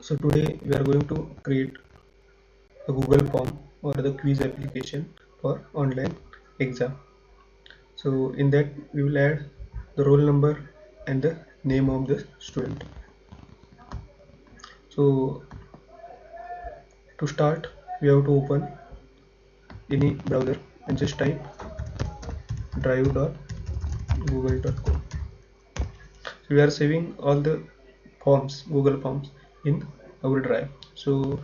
So today we are going to create a Google form or the quiz application for online exam. So in that we will add the roll number and the name of the student. So to start we have to open any browser and just type drive.google.com. So we are saving all the forms, Google forms in our drive. So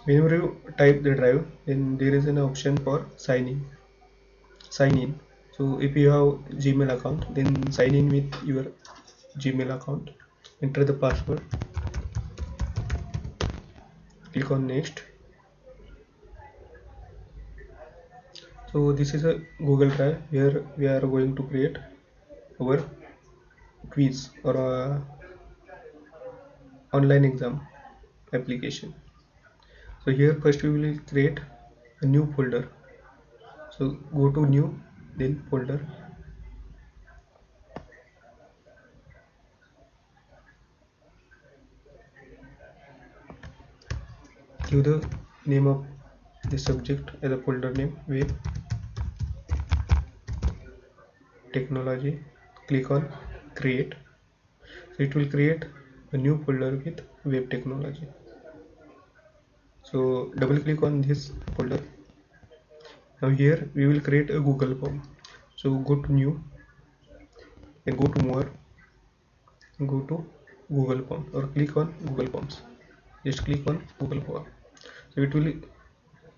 whenever you type the drive, then there is an option for sign in. So if you have Gmail account, then sign in with your Gmail account, enter the password, click on next. So this is a Google Drive where we are going to create our quiz or online exam application. So here first we will create a new folder. So go to new, then folder, give the name of the subject as a folder name, web technology, click on create. So it will create a new folder with web technology. So double click on this folder. Now here we will create a Google form. So go to new, then go to more, go to Google form or click on Google forms. Just click on Google form. So it will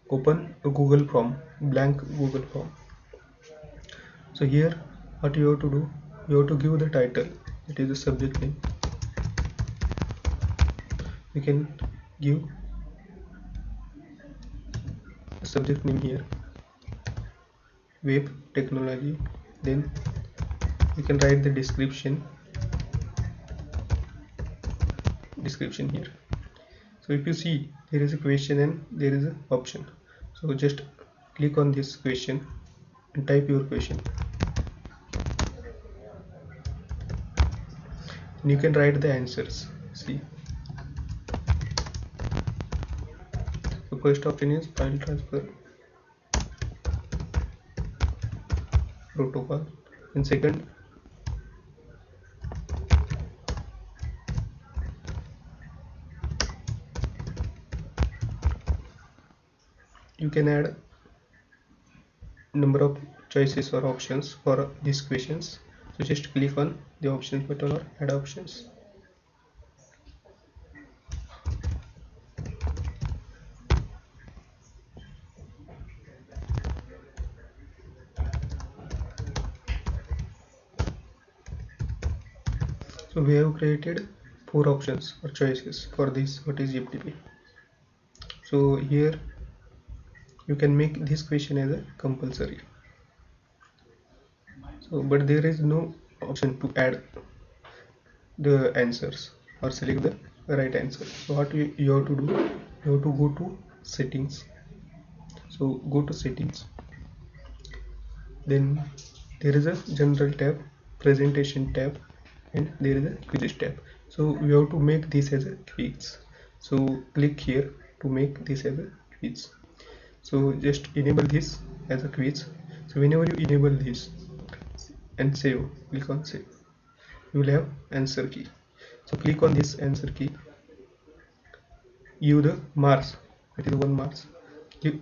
open a Google form, blank Google form. So here what you have to do, you have to give the title, it is the subject name. You can give a subject name here, web technology, then you can write the description here. So if you see, there is a question and there is an option. So just click on this question and type your question, and you can write the answers. See, the first option is file transfer protocol, and second you can add number of choices or options for these questions. So just click on the options button or add options. So we have created 4 options or choices for this what is FTP. So here you can make this question as a compulsory. So but there is no option to add the answers or select the right answer. So what you have to do, you have to go to settings. So go to settings, then there is a general tab, presentation tab, and there is a quizzes tab. So we have to make this as a quiz. So click here to make this as a quiz. So just enable this as a quiz. So whenever you enable this and save, click on save, you will have answer key. So click on this answer key, give the marks, it is 1 marks, give,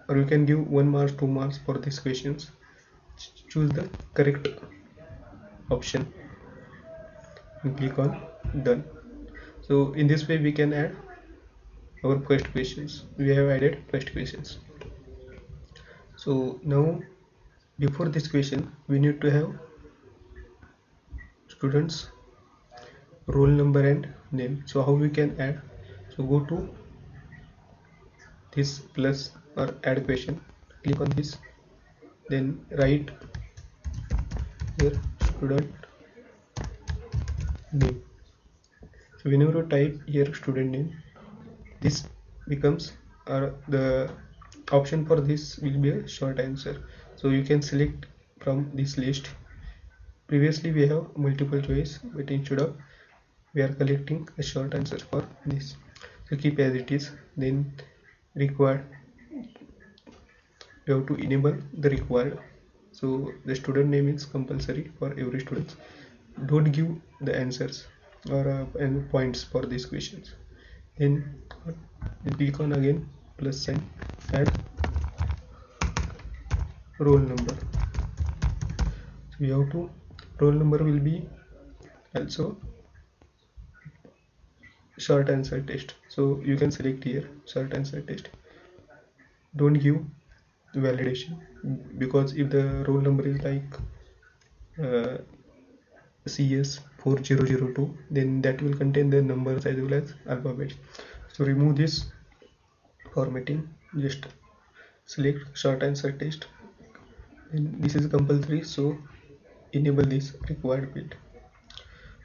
or you can give 1 marks, 2 marks for these questions. Choose the correct option and click on done. So in this way we can add our first questions. We have added first questions. So now before this question we need to have students roll number and name. So how we can add? So go to this plus or add question, click on this, then write here student name. So whenever you type here student name, this becomes the option for this will be a short answer. So you can select from this list. Previously we have multiple choice, but instead of we are collecting a short answer for this. So keep as it is. Then required, you have to enable the required. So the student name is compulsory for every student. Don't give the answers or and points for these questions. Then click on again plus sign, add roll number. So you have to, roll number will be also short answer test. So you can select here short answer test. Don't give validation, because if the roll number is like CS 4002, then that will contain the numbers as well as alphabets. So remove this formatting, just select short answer test, and this is compulsory, so enable this required field.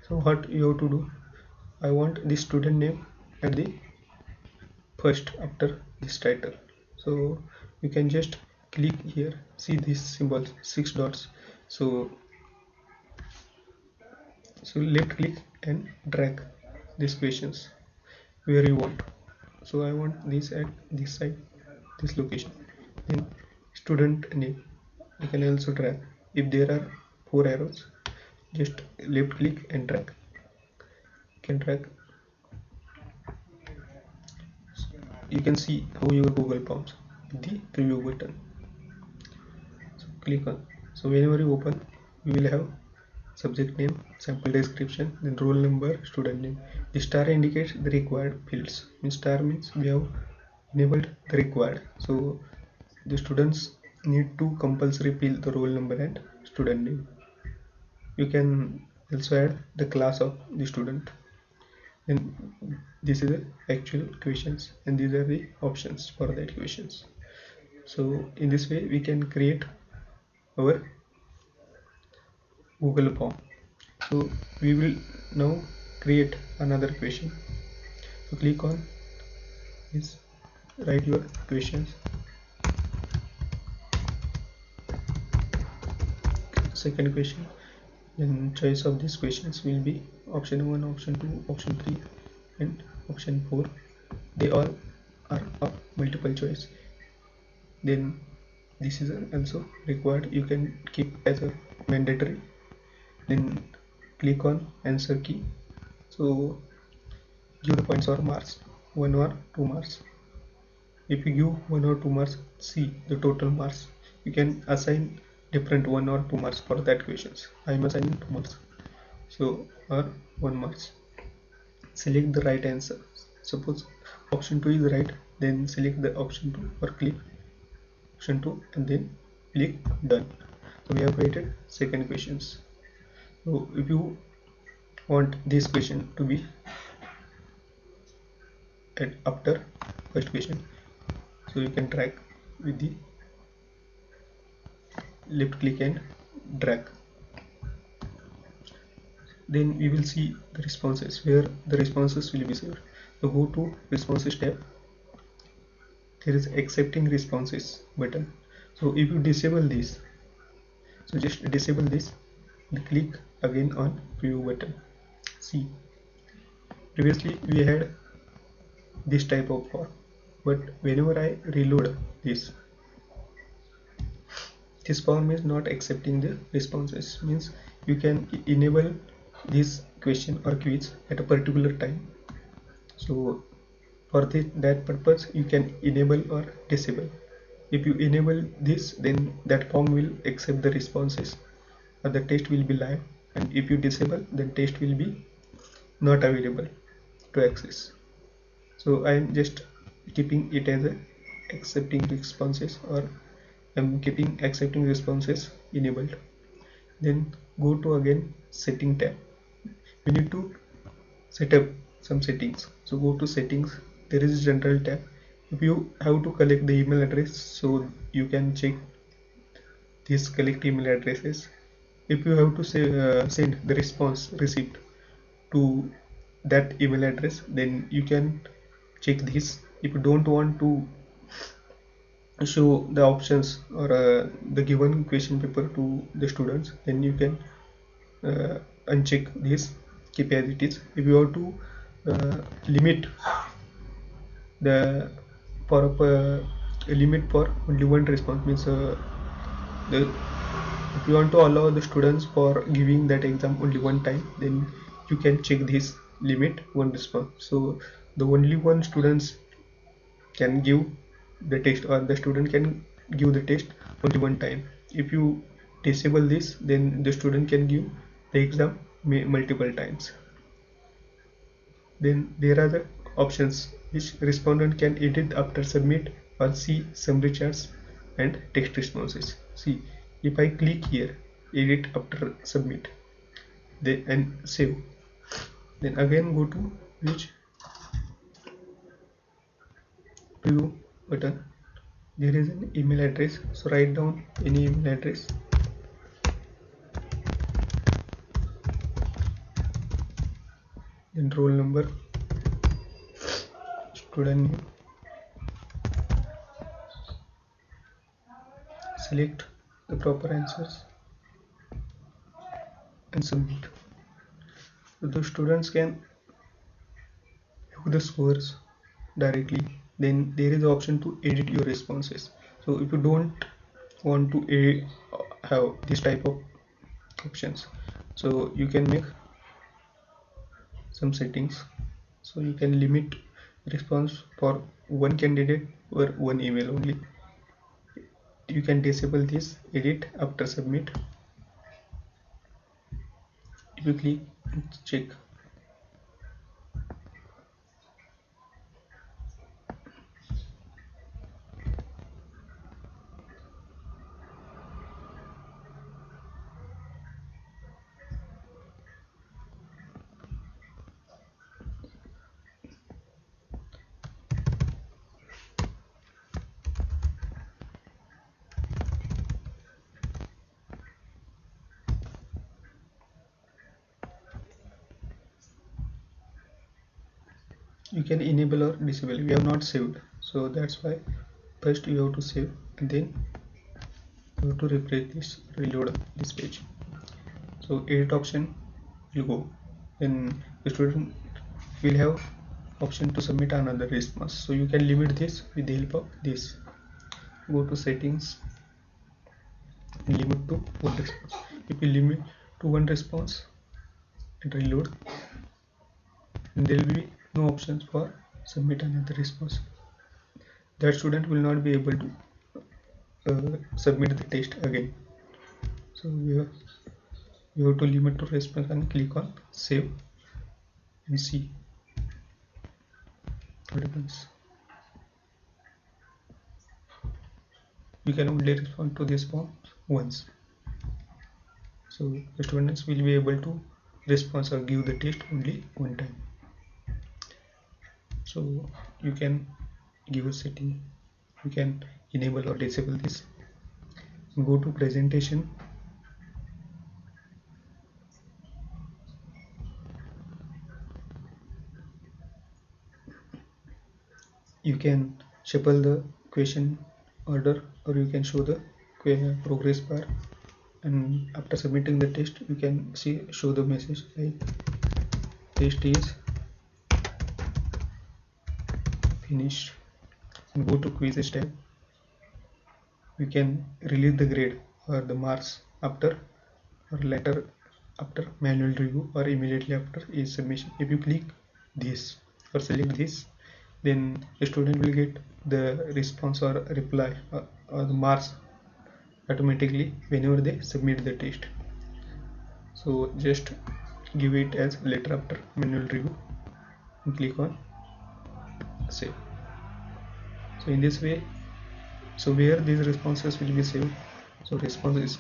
So what you have to do, I want the student name at the first after this title. So you can just click here, see these symbols, 6 dots. So left click and drag these questions where you want. So I want this at this side, this location. Then student name, you can also drag. If there are 4 arrows, just left click and drag. You can drag. You can see how your Google Forms with the preview button. So click on. So whenever you open, you will have subject name, sample description, then roll number, student name. The star indicates the required fields. Means star means we have enabled the required. So the students need to compulsory fill the roll number and student name. You can also add the class of the student. And this is the actual questions, and these are the options for that questions. So in this way we can create our Google form. So we will now create another question. So click on this, write your questions. Second question, then choice of these questions will be option 1, option 2, option 3 and option 4. They all are of multiple choice. Then this is also required, you can keep as a mandatory. Then click on answer key. So give the points or marks, 1 or 2 marks. If you give 1 or 2 marks, see the total marks. You can assign different 1 or 2 marks for that questions. I am assigning 2 marks, so or 1 marks. Select the right answer. Suppose option 2 is right, then select the option 2 or click option 2 and then click done. So we have created second questions. So if you want this question to be at after first question, so you can drag with the left click and drag. Then we will see the responses, where the responses will be saved. So go to responses tab, there is accepting responses button. So if you disable this, so just disable this and click again on preview button. See, previously we had this type of form, but whenever I reload this form is not accepting the responses. Means you can enable this question or quiz at a particular time. So for that purpose you can enable or disable. If you enable this, then that form will accept the responses or the test will be live, and if you disable, then test will be not available to access. So I am just keeping it as a accepting responses, or I'm keeping accepting responses enabled. Then go to again setting tab. We need to set up some settings. So go to settings, there is general tab. If you have to collect the email address, so you can check this collect email addresses. If you have to say, send the response received to that email address, then you can check this. If you don't want to show the options or the given question paper to the students, then you can uncheck this, keep as it is. If you have to limit the for a limit for only one response, means the if you want to allow the students for giving that exam only one time, then you can check this limit one response. So the only one students can give the test, or the student can give the test only one time. If you disable this, then the student can give the exam multiple times. Then there are the options which respondent can edit after submit, or see summary charts and text responses. See, if I click here edit after submit, then and save, then again go to which view button, there is an email address, so write down any email address, then roll number, student name, select the proper answers and submit. So the students can view the scores directly. Then there is the option to edit your responses. So if you don't want to have this type of options, so you can make some settings. So you can limit response for one candidate or one email only. You can disable this edit after submit. If you click check, you can enable or disable. We have not saved, so that's why first you have to save, and then you have to refresh this, reload this page. So edit option will go, then the student will have option to submit another response. So you can limit this with the help of this. Go to settings and limit to one response. If you limit to one response and reload, and there will be no options for submit another response. That student will not be able to submit the test again. So you have to limit to response and click on save and see what happens. You can only respond to this form once, so the students will be able to respond or give the test only one time. So you can give a setting, you can enable or disable this. Go to presentation, you can shuffle the question order, or you can show the progress bar, and after submitting the test you can show the message like test is finished. And go to quizzes tab, you can release the grade or the marks after or later after manual review or immediately after each submission. If you click this or select this, then the student will get the response or reply or the marks automatically whenever they submit the test. So just give it as later after manual review and click on save. So in this way, so where these responses will be saved, so responses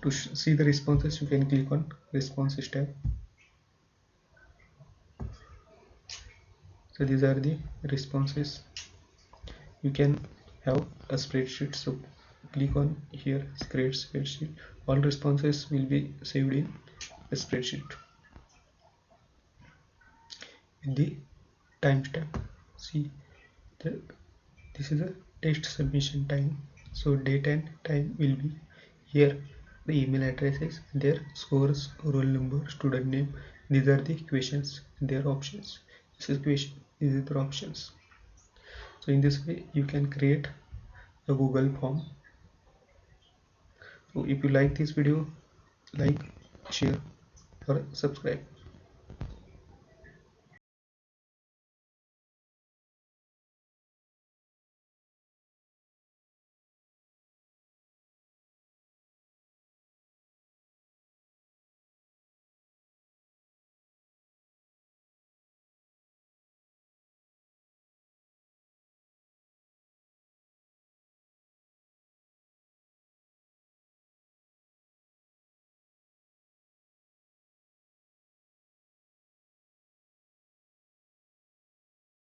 to see the responses, you can click on responses tab. So these are the responses. You can have a spreadsheet, so click on here create spreadsheet. All responses will be saved in a spreadsheet with the timestamp. See, this is a test submission time, so date and time will be here, the email addresses, their scores, roll number, student name, these are the questions, their options. This is question, these are the options. So in this way you can create a Google form. So if you like this video, like, share or subscribe.